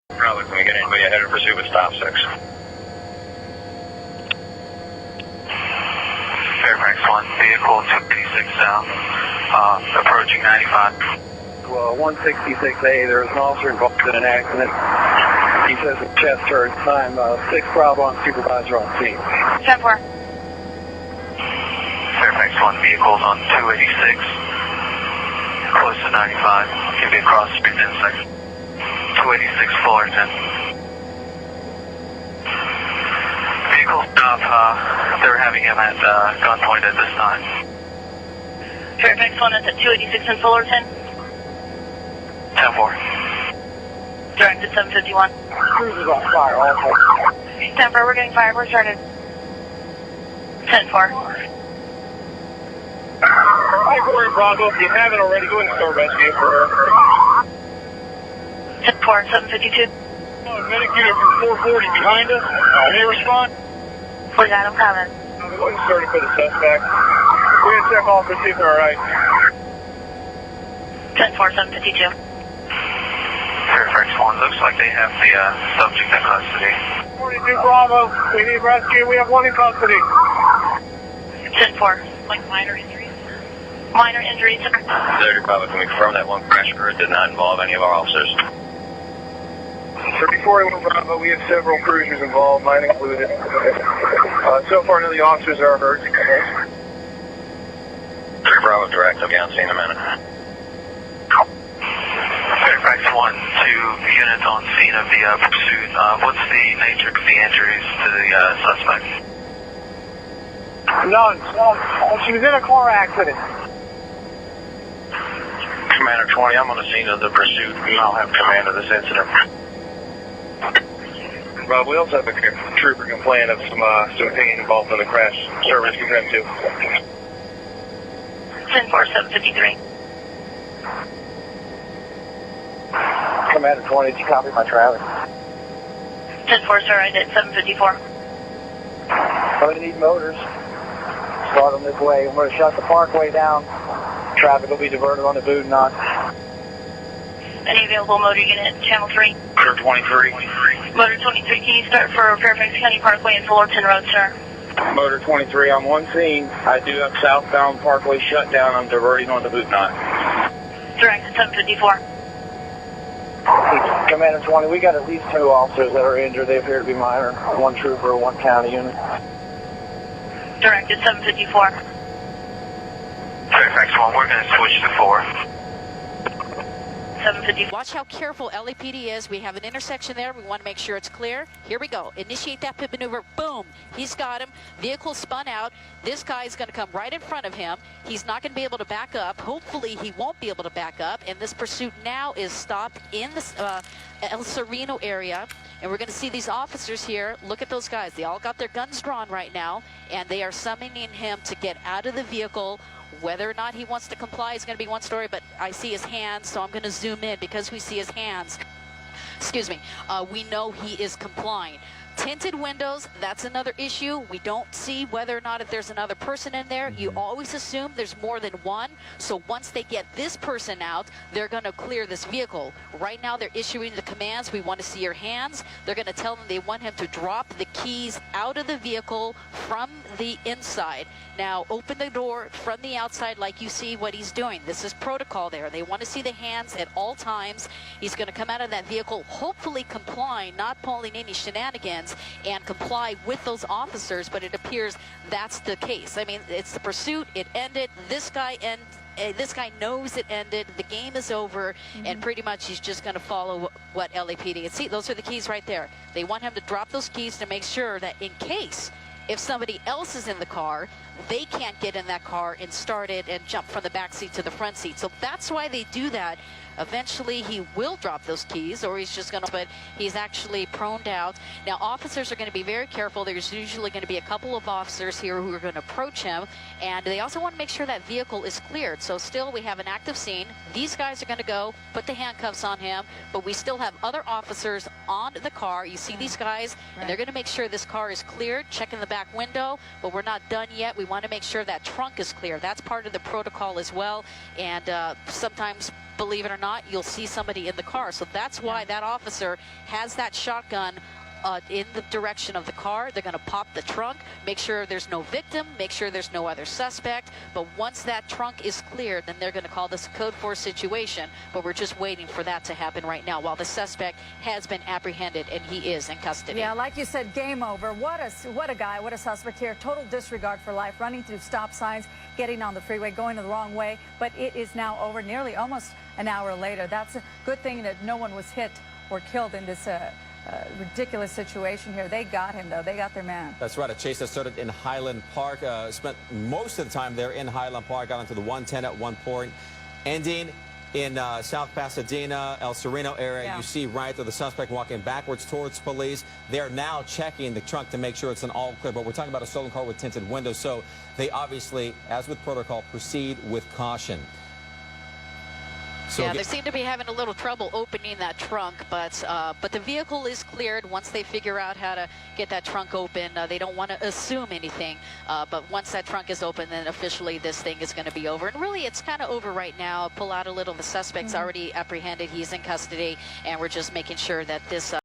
Probably can we get anybody ahead of pursuit with stop 6? Fairfax 1, vehicle 286 south, approaching 95. Well, 166A, there was an officer involved in an accident. He says the chest hurts. I'm 6 Bravo on supervisor on scene. 10-4. Fairfax 1, vehicles on 286, close to 95, can be across the street in a second. 286 Fullerton. Vehicle stop, they're having him at gunpoint at this time. Fairfax 1 is at 286 in Fullerton. 10-4. Directed 751. Cruises on fire also. 10-4, we're getting fire. We're started. 10-4. Hi, Corey Bravo. If you haven't already, go ahead and start rescue for her. 10-4, 752. Medic unit from 440 behind us. Any respond? We got him coming. Go ahead and start it for the suspect. We're going to check off to see if they're alright. 10-4, 752. Fairfax 1, looks like they have the subject in custody. 42 Bravo. We need rescue. We have one in custody. 10-4. Like minor injuries? Minor injuries, sir. 30 Bravo, can we confirm that one crash occurred did not involve any of our officers? So before we move Bravo, we have several cruisers involved, mine included. So far, none of the officers are hurt. 3 Bravo, direct. I'll be on scene in a minute. Fairfax 1, 2 units on scene of the pursuit. What's the nature of the injuries to the suspect? None. She was in a car accident. Commander 20, I'm on the scene of the pursuit, and I'll have command of this incident. Rob, we also have a trooper complaint of some pain involved in the crash. Service can them too. 10-4, 753. Commander 20, did you copy my traffic? 10-4, sir, I did 754. I'm going to need motors. Start them this way. I'm going to shut the parkway down. Traffic will be diverted on the boot knot. Any available motor unit, channel 3? Motor 23. Motor 23, can you start for Fairfax County Parkway and Fullerton Road, sir? Motor 23, I'm on scene. I do have southbound parkway shut down. I'm diverting on the boot knot. Directed 754. Commander 20, we got at least 2 officers that are injured. They appear to be minor. 1 trooper, 1 county unit. Directed 754. Fairfax 1, we're going to switch to 4. 754. Watch how careful LAPD is. We have an intersection there. We want to make sure it's clear. Here we go. Initiate that pit maneuver. Boom. He's got him. Vehicle spun out. This guy is going to come right in front of him. He's not going to be able to back up. Hopefully, he won't be able to back up. And this pursuit now is stopped in the El Sereno area. And we're going to see these officers here. Look at those guys. They all got their guns drawn right now. And they are summoning him to get out of the vehicle. Whether or not he wants to comply is going to be one story, but I see his hands, so I'm going to zoom in because we see his hands. Excuse me. We know he is complying. Tinted windows, that's another issue. We don't see whether or not if there's another person in there. You always assume there's more than one. So once they get this person out, they're going to clear this vehicle. Right now, they're issuing the commands. We want to see your hands. They're going to tell them they want him to drop the keys out of the vehicle from the inside. Now, open the door from the outside like you see what he's doing. This is protocol there. They want to see the hands at all times. He's going to come out of that vehicle, hopefully complying, not pulling any shenanigans, and comply with those officers, but it appears that's the case. I mean, it's the pursuit. It ended. This guy knows it ended. The game is over, and pretty much he's just going to follow what LAPD. And see, those are the keys right there. They want him to drop those keys to make sure that in case if somebody else is in the car, they can't get in that car and start it and jump from the back seat to the front seat. So that's why they do that. Eventually, he will drop those keys, or he's just going to, but he's actually proned out. Now, officers are going to be very careful. There's usually going to be a couple of officers here who are going to approach him, and they also want to make sure that vehicle is cleared. So still, we have an active scene. These guys are going to go, put the handcuffs on him, but we still have other officers on the car. You see these guys, and they're going to make sure this car is cleared, checking the back window, but we're not done yet. We want to make sure that trunk is clear. That's part of the protocol as well, and sometimes believe it or not, you'll see somebody in the car. So that's why that officer has that shotgun in the direction of the car. They're going to pop the trunk, make sure there's no victim, make sure there's no other suspect. But once that trunk is cleared, then they're going to call this a code 4 situation. But we're just waiting for that to happen right now while the suspect has been apprehended and he is in custody. Yeah, like you said, game over. What a guy, what a suspect here. Total disregard for life, running through stop signs, getting on the freeway, going the wrong way. But it is now over, nearly almost an hour later. That's a good thing that no one was hit or killed in this ridiculous situation here. They got him, though. They got their man. That's right. A chase that started in Highland Park. Spent most of the time there in Highland Park. Got onto the 110 at one point, ending in South Pasadena, El Sereno area. Yeah. You see right there the suspect walking backwards towards police. They're now checking the trunk to make sure it's an all clear. But we're talking about a stolen car with tinted windows. So they obviously, as with protocol, proceed with caution. So yeah, they seem to be having a little trouble opening that trunk, but the vehicle is cleared. Once they figure out how to get that trunk open, they don't want to assume anything. But once that trunk is open, then officially this thing is going to be over. And really, it's kind of over right now. Pull out a little. The suspect's already apprehended. He's in custody, and we're just making sure that this